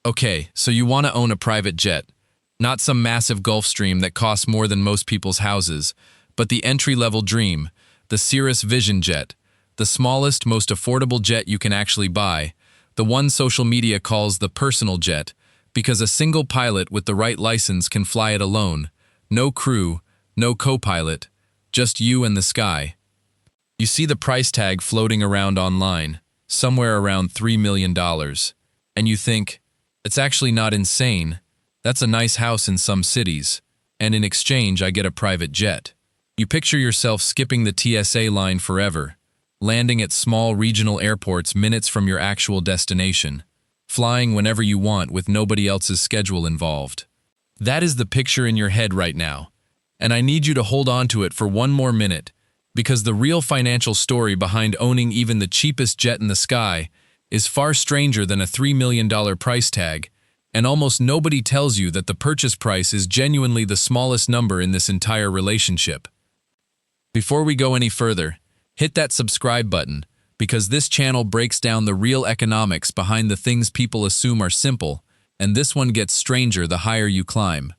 Okay, so you want to own a private jet. Not some massive Gulfstream that costs more than most people's houses, but the entry-level dream, the Cirrus Vision Jet, the smallest, most affordable jet you can actually buy, the one social media calls the personal jet, because a single pilot with the right license can fly it alone. No crew, no co-pilot, just you and the sky. You see the price tag floating around online, somewhere around $3 million, and you think, it's actually not insane. That's a nice house in some cities, and in exchange I get a private jet. You picture yourself skipping the TSA line forever, landing at small regional airports minutes from your actual destination, flying whenever you want with nobody else's schedule involved. That is the picture in your head right now, and I need you to hold on to it for one more minute, because the real financial story behind owning even the cheapest jet in the sky is far stranger than a $3 million price tag, and almost nobody tells you that the purchase price is genuinely the smallest number in this entire relationship. Before we go any further, hit that subscribe button, because this channel breaks down the real economics behind the things people assume are simple, and this one gets stranger the higher you climb.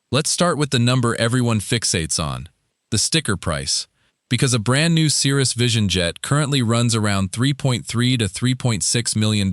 Let's start with the number everyone fixates on, the sticker price, because a brand new Cirrus Vision Jet currently runs around $3.3 to $3.6 million,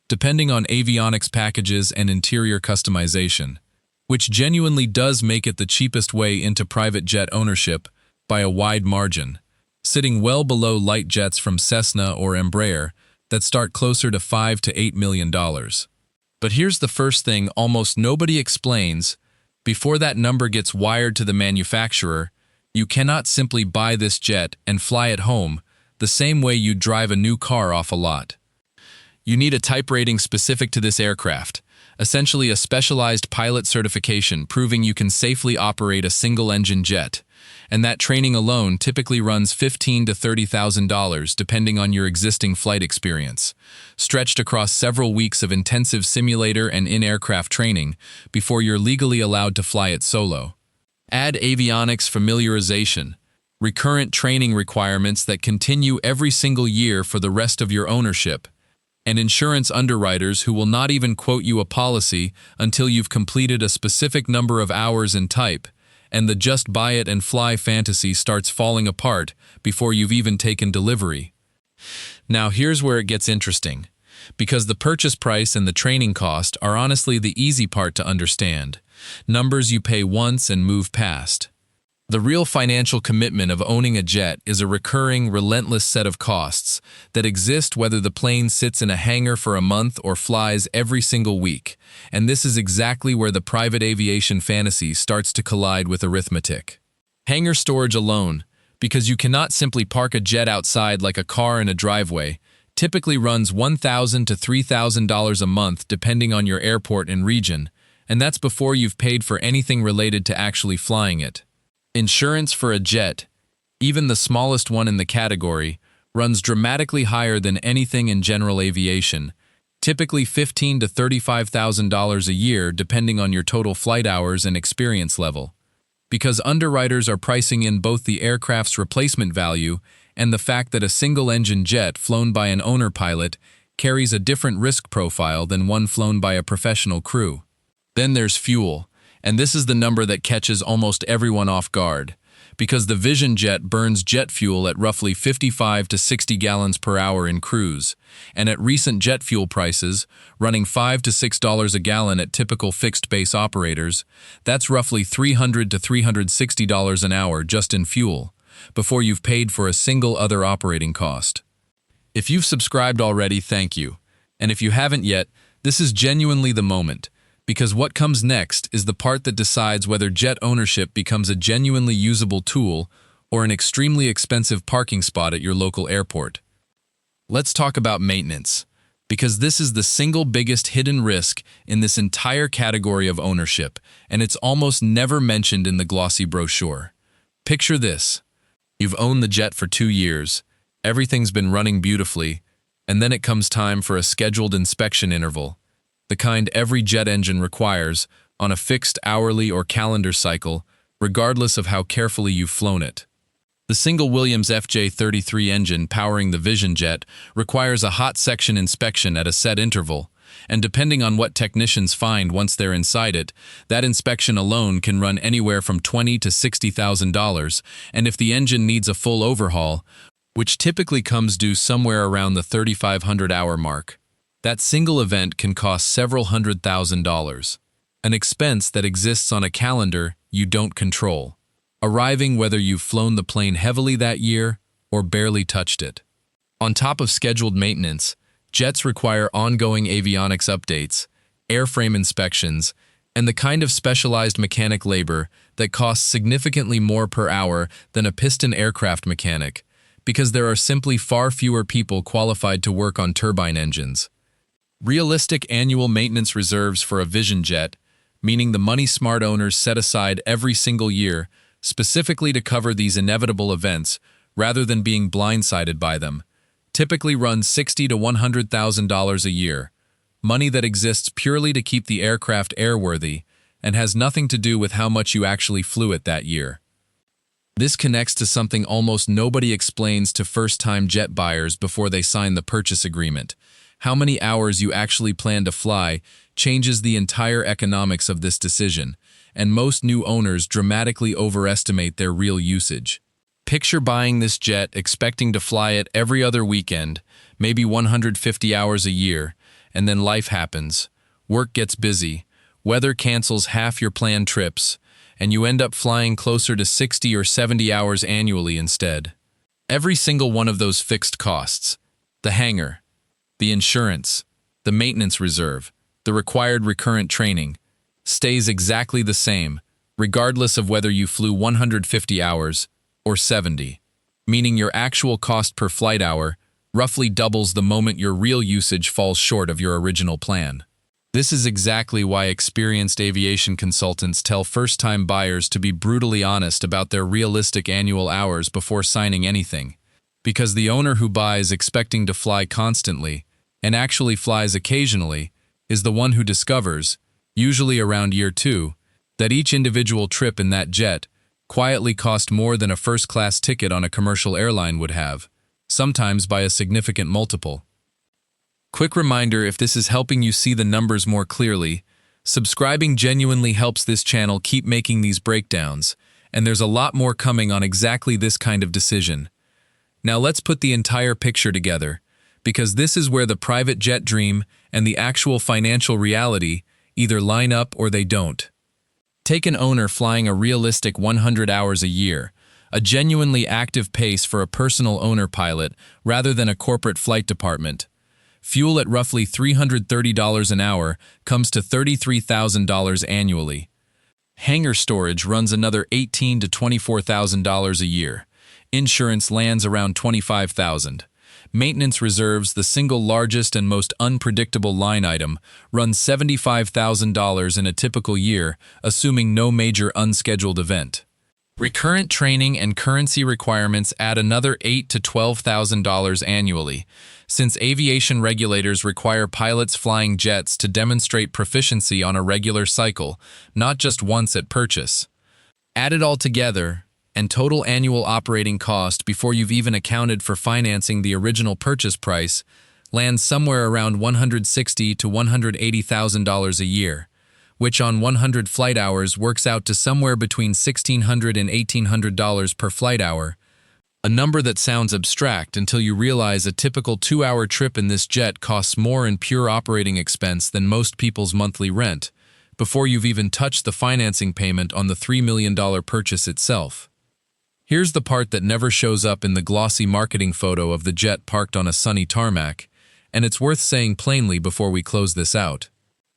depending on avionics packages and interior customization, which genuinely does make it the cheapest way into private jet ownership by a wide margin, sitting well below light jets from Cessna or Embraer that start closer to $5 to $8 million. But here's the first thing almost nobody explains. Before that number gets wired to the manufacturer, you cannot simply buy this jet and fly it home the same way you'd drive a new car off a lot. You need a type rating specific to this aircraft, essentially a specialized pilot certification proving you can safely operate a single-engine jet, and that training alone typically runs $15,000 to $30,000 depending on your existing flight experience, stretched across several weeks of intensive simulator and in-aircraft training before you're legally allowed to fly it solo. Add avionics familiarization, recurrent training requirements that continue every single year for the rest of your ownership, and insurance underwriters who will not even quote you a policy until you've completed a specific number of hours and type, and the just buy it and fly fantasy starts falling apart before you've even taken delivery. Now here's where it gets interesting, because the purchase price and the training cost are honestly the easy part to understand, numbers you pay once and move past. The real financial commitment of owning a jet is a recurring, relentless set of costs that exist whether the plane sits in a hangar for a month or flies every single week, and this is exactly where the private aviation fantasy starts to collide with arithmetic. Hangar storage alone, because you cannot simply park a jet outside like a car in a driveway, typically runs $1,000 to $3,000 a month depending on your airport and region, and that's before you've paid for anything related to actually flying it. Insurance for a jet, even the smallest one in the category, runs dramatically higher than anything in general aviation, typically $15,000 to $35,000 a year depending on your total flight hours and experience level, because underwriters are pricing in both the aircraft's replacement value and the fact that a single-engine jet flown by an owner pilot carries a different risk profile than one flown by a professional crew. Then there's fuel. And this is the number that catches almost everyone off guard, because the Vision Jet burns jet fuel at roughly 55 to 60 gallons per hour in cruise, and at recent jet fuel prices, running $5 to $6 a gallon at typical fixed-base operators, that's roughly $300 to $360 an hour just in fuel, before you've paid for a single other operating cost. If you've subscribed already, thank you, and if you haven't yet, this is genuinely the moment. Because what comes next is the part that decides whether jet ownership becomes a genuinely usable tool or an extremely expensive parking spot at your local airport. Let's talk about maintenance, because this is the single biggest hidden risk in this entire category of ownership, and it's almost never mentioned in the glossy brochure. Picture this. You've owned the jet for 2 years, everything's been running beautifully, and then it comes time for a scheduled inspection interval, the kind every jet engine requires, on a fixed hourly or calendar cycle, regardless of how carefully you've flown it. The single Williams FJ33 engine powering the Vision Jet requires a hot section inspection at a set interval, and depending on what technicians find once they're inside it, that inspection alone can run anywhere from $20,000 to $60,000, and if the engine needs a full overhaul, which typically comes due somewhere around the 3,500-hour mark, that single event can cost several $100,000, an expense that exists on a calendar you don't control, arriving whether you've flown the plane heavily that year or barely touched it. On top of scheduled maintenance, jets require ongoing avionics updates, airframe inspections, and the kind of specialized mechanic labor that costs significantly more per hour than a piston aircraft mechanic, because there are simply far fewer people qualified to work on turbine engines. Realistic annual maintenance reserves for a Vision Jet, meaning the money-smart owners set aside every single year specifically to cover these inevitable events rather than being blindsided by them, typically run $60,000 to $100,000 a year, money that exists purely to keep the aircraft airworthy and has nothing to do with how much you actually flew it that year. This connects to something almost nobody explains to first-time jet buyers before they sign the purchase agreement. How many hours you actually plan to fly changes the entire economics of this decision, and most new owners dramatically overestimate their real usage. Picture buying this jet expecting to fly it every other weekend, maybe 150 hours a year, and then life happens, work gets busy, weather cancels half your planned trips, and you end up flying closer to 60 or 70 hours annually instead. Every single one of those fixed costs, the hangar, the insurance, the maintenance reserve, the required recurrent training, stays exactly the same, regardless of whether you flew 150 hours or 70, meaning your actual cost per flight hour roughly doubles the moment your real usage falls short of your original plan. This is exactly why experienced aviation consultants tell first-time buyers to be brutally honest about their realistic annual hours before signing anything, because the owner who buys expecting to fly constantly and actually flies occasionally is the one who discovers, usually around year 2, that each individual trip in that jet quietly cost more than a first-class ticket on a commercial airline would have, sometimes by a significant multiple. Quick reminder, if this is helping you see the numbers more clearly, subscribing genuinely helps this channel keep making these breakdowns, and there's a lot more coming on exactly this kind of decision. Now let's put the entire picture together, because this is where the private jet dream and the actual financial reality either line up or they don't. Take an owner flying a realistic 100 hours a year, a genuinely active pace for a personal owner pilot rather than a corporate flight department. Fuel at roughly $330 an hour comes to $33,000 annually. Hangar storage runs another $18,000 to $24,000 a year. Insurance lands around $25,000. Maintenance reserves, the single largest and most unpredictable line item, run $75,000 in a typical year, assuming no major unscheduled event. Recurrent training and currency requirements add another $8,000 to $12,000 annually, since aviation regulators require pilots flying jets to demonstrate proficiency on a regular cycle, not just once at purchase. Add it all together, and total annual operating cost before you've even accounted for financing the original purchase price lands somewhere around $160,000 to $180,000 a year, which on 100 flight hours works out to somewhere between $1,600 and $1,800 per flight hour, a number that sounds abstract until you realize a typical 2-hour trip in this jet costs more in pure operating expense than most people's monthly rent, before you've even touched the financing payment on the $3 million purchase itself. Here's the part that never shows up in the glossy marketing photo of the jet parked on a sunny tarmac, and it's worth saying plainly before we close this out.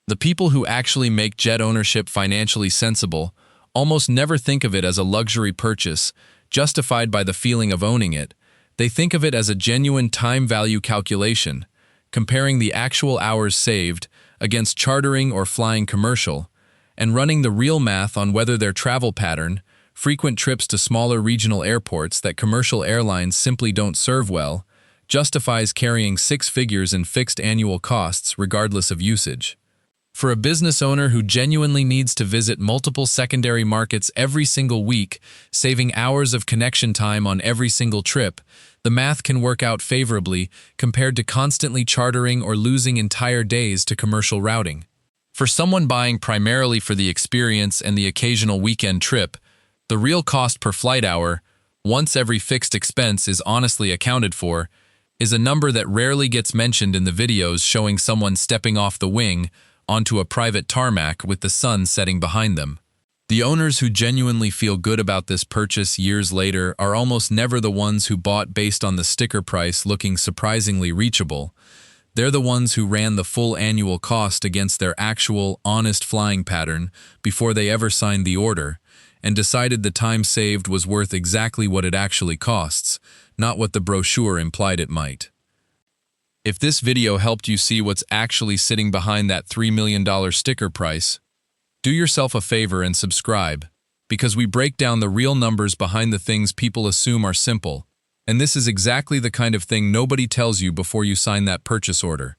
The people who actually make jet ownership financially sensible almost never think of it as a luxury purchase, justified by the feeling of owning it. They think of it as a genuine time value calculation, comparing the actual hours saved against chartering or flying commercial, and running the real math on whether their travel pattern, frequent trips to smaller regional airports that commercial airlines simply don't serve well, justifies carrying 6 figures in fixed annual costs regardless of usage. For a business owner who genuinely needs to visit multiple secondary markets every single week, saving hours of connection time on every single trip, the math can work out favorably compared to constantly chartering or losing entire days to commercial routing. For someone buying primarily for the experience and the occasional weekend trip, the real cost per flight hour, once every fixed expense is honestly accounted for, is a number that rarely gets mentioned in the videos showing someone stepping off the wing onto a private tarmac with the sun setting behind them. The owners who genuinely feel good about this purchase years later are almost never the ones who bought based on the sticker price looking surprisingly reachable. They're the ones who ran the full annual cost against their actual, honest flying pattern before they ever signed the order, and decided the time saved was worth exactly what it actually costs, not what the brochure implied it might. If this video helped you see what's actually sitting behind that $3 million sticker price, do yourself a favor and subscribe, because we break down the real numbers behind the things people assume are simple, and this is exactly the kind of thing nobody tells you before you sign that purchase order.